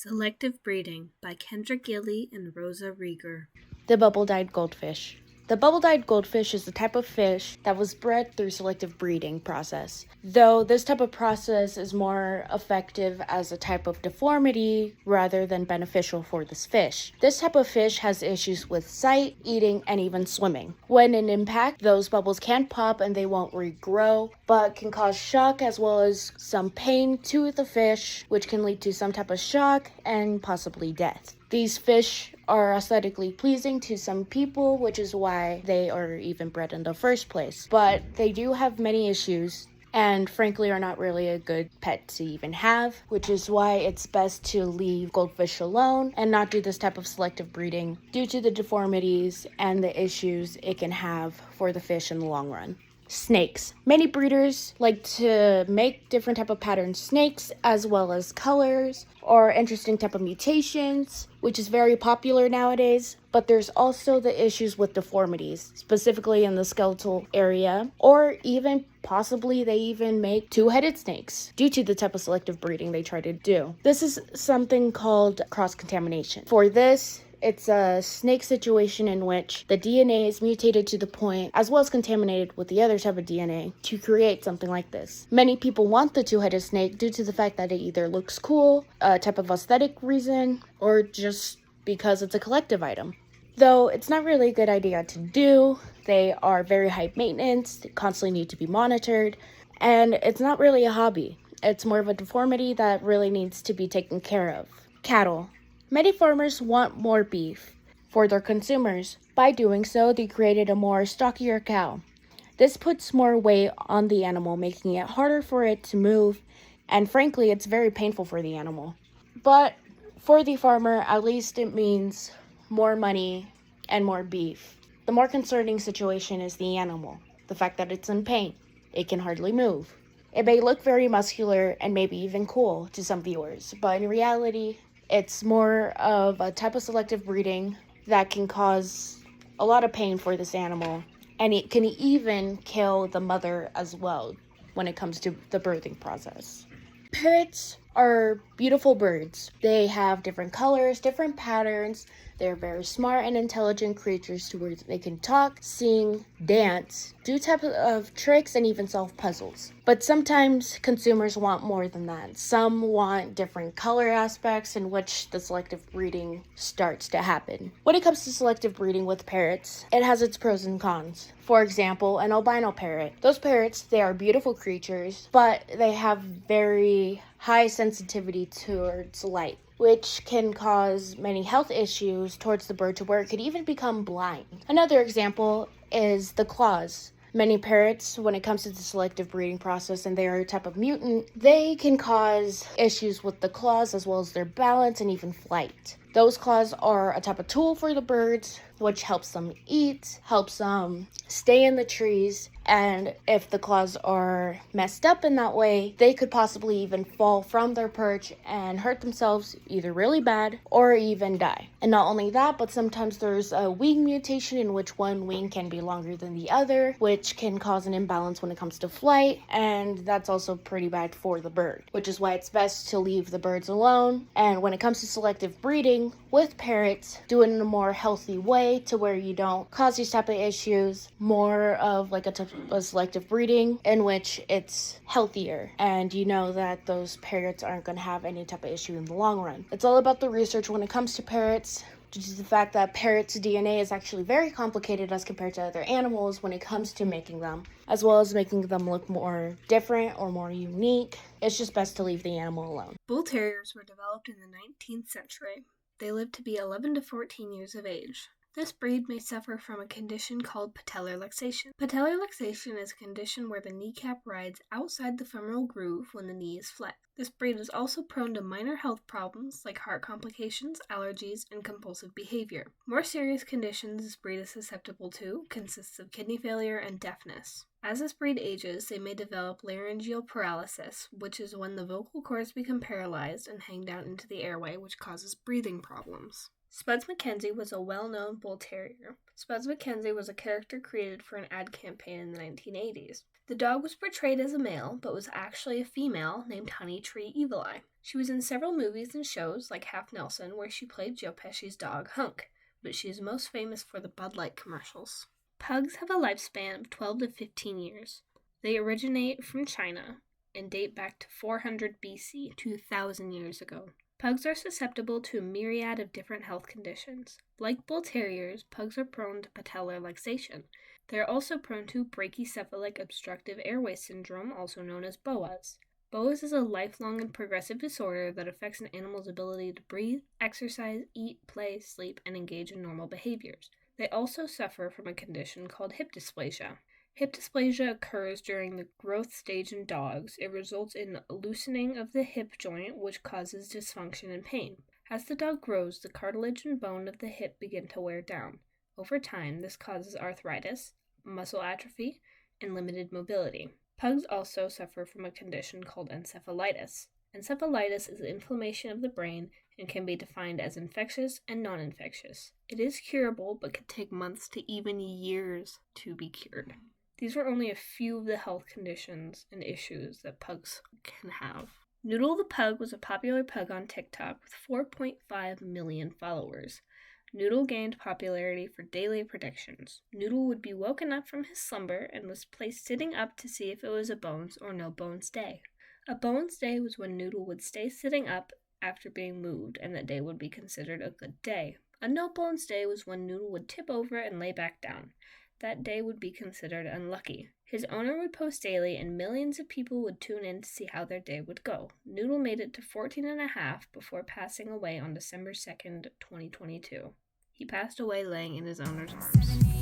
Selective Breeding by Kendra, Gilley, and Rosa. The bubble-dyed goldfish. The bubble-dyed goldfish is a type of fish that was bred through selective breeding process. Though this type of process is more effective as a type of deformity rather than beneficial for this fish. This type of fish has issues with sight, eating, and even swimming. When in impact, those bubbles can pop and they won't regrow, but can cause shock as well as some pain to the fish, which can lead to some type of shock and possibly death. These fish are aesthetically pleasing to some people, which is why they are even bred in the first place. But they do have many issues and frankly are not really a good pet to even have, which is why it's best to leave goldfish alone and not do this type of selective breeding due to the deformities and the issues it can have for the fish in the long run. Snakes. Many breeders like to make different type of pattern snakes as well as colors or interesting type of mutations, which is very popular nowadays. But there's also the issues with deformities, specifically in the skeletal area, or even possibly they even make two-headed snakes due to the type of selective breeding they try to do. This is something called cross-contamination. For this, it's a snake situation in which the DNA is mutated to the point, as well as contaminated with the other type of DNA, to create something like this. Many people want the two-headed snake due to the fact that it either looks cool, a type of aesthetic reason, or just because it's a collective item. Though it's not really a good idea to do, they are very high maintenance, they constantly need to be monitored, and it's not really a hobby. It's more of a deformity that really needs to be taken care of. Cattle. Many farmers want more beef for their consumers. By doing so, they created a more stockier cow. This puts more weight on the animal, making it harder for it to move, and frankly, it's very painful for the animal. But for the farmer, at least it means more money and more beef. The more concerning situation is the animal, the fact that it's in pain. It can hardly move. It may look very muscular and maybe even cool to some viewers, but in reality, it's more of a type of selective breeding that can cause a lot of pain for this animal, and it can even kill the mother as well when it comes to the birthing process. Parrots are beautiful birds. They have different colors, different patterns. They're very smart and intelligent creatures to where they can talk, sing, dance, do types of tricks, and even solve puzzles. But sometimes consumers want more than that. Some want different color aspects in which the selective breeding starts to happen. When it comes to selective breeding with parrots, it has its pros and cons. For example, an albino parrot. Those parrots, they are beautiful creatures, but they have very high sensitivity towards light, which can cause many health issues towards the bird to where it could even become blind. Another example is the claws. Many parrots, when it comes to the selective breeding process and they are a type of mutant, they can cause issues with the claws as well as their balance and even flight. Those claws are a type of tool for the birds, which helps them eat, helps them stay in the trees, and if the claws are messed up in that way, they could possibly even fall from their perch and hurt themselves either really bad or even die. And not only that, but sometimes there's a wing mutation in which one wing can be longer than the other, which can cause an imbalance when it comes to flight, and that's also pretty bad for the bird, which is why it's best to leave the birds alone. And when it comes to selective breeding with parrots, do it in a more healthy way to where you don't cause these type of issues, more of like a type of selective breeding in which it's healthier and you know that those parrots aren't going to have any type of issue in the long run. It's all about the research when it comes to parrots, due to the fact that parrots' DNA is actually very complicated as compared to other animals when it comes to making them, as well as making them look more different or more unique. It's just best to leave the animal alone. Bull Terriers were developed in the 19th century. They lived to be 11 to 14 years of age. This breed may suffer from a condition called patellar luxation. Patellar luxation is a condition where the kneecap rides outside the femoral groove when the knee is flexed. This breed is also prone to minor health problems like heart complications, allergies, and compulsive behavior. More serious conditions this breed is susceptible to consists of kidney failure and deafness. As this breed ages, they may develop laryngeal paralysis, which is when the vocal cords become paralyzed and hang down into the airway, which causes breathing problems. Spuds MacKenzie was a well-known bull terrier. Spuds MacKenzie was a character created for an ad campaign in the 1980s. The dog was portrayed as a male, but was actually a female named Honey Tree Evil Eye. She was in several movies and shows like Half Nelson, where she played Joe Pesci's dog, Hunk, but she is most famous for the Bud Light commercials. Pugs have a lifespan of 12 to 15 years. They originate from China and date back to 400 BC, 2,000 years ago. Pugs are susceptible to a myriad of different health conditions. Like bull terriers, pugs are prone to patellar luxation. They are also prone to brachycephalic obstructive airway syndrome, also known as BOAS. BOAS is a lifelong and progressive disorder that affects an animal's ability to breathe, exercise, eat, play, sleep, and engage in normal behaviors. They also suffer from a condition called hip dysplasia. Hip dysplasia occurs during the growth stage in dogs. It results in loosening of the hip joint, which causes dysfunction and pain. As the dog grows, the cartilage and bone of the hip begin to wear down. Over time, this causes arthritis, muscle atrophy, and limited mobility. Pugs also suffer from a condition called encephalitis. Encephalitis is inflammation of the brain and can be defined as infectious and non-infectious. It is curable, but can take months to even years to be cured. These are only a few of the health conditions and issues that pugs can have. Noodle the Pug was a popular pug on TikTok with 4.5 million followers. Noodle gained popularity for daily predictions. Noodle would be woken up from his slumber and was placed sitting up to see if it was a bones or no bones day. A bones day was when Noodle would stay sitting up after being moved, and that day would be considered a good day. A no bones day was when Noodle would tip over and lay back down. That day would be considered unlucky. His owner would post daily, and millions of people would tune in to see how their day would go. Noodle made it to 14 and a half before passing away on December 2nd, 2022. He passed away laying in his owner's arms.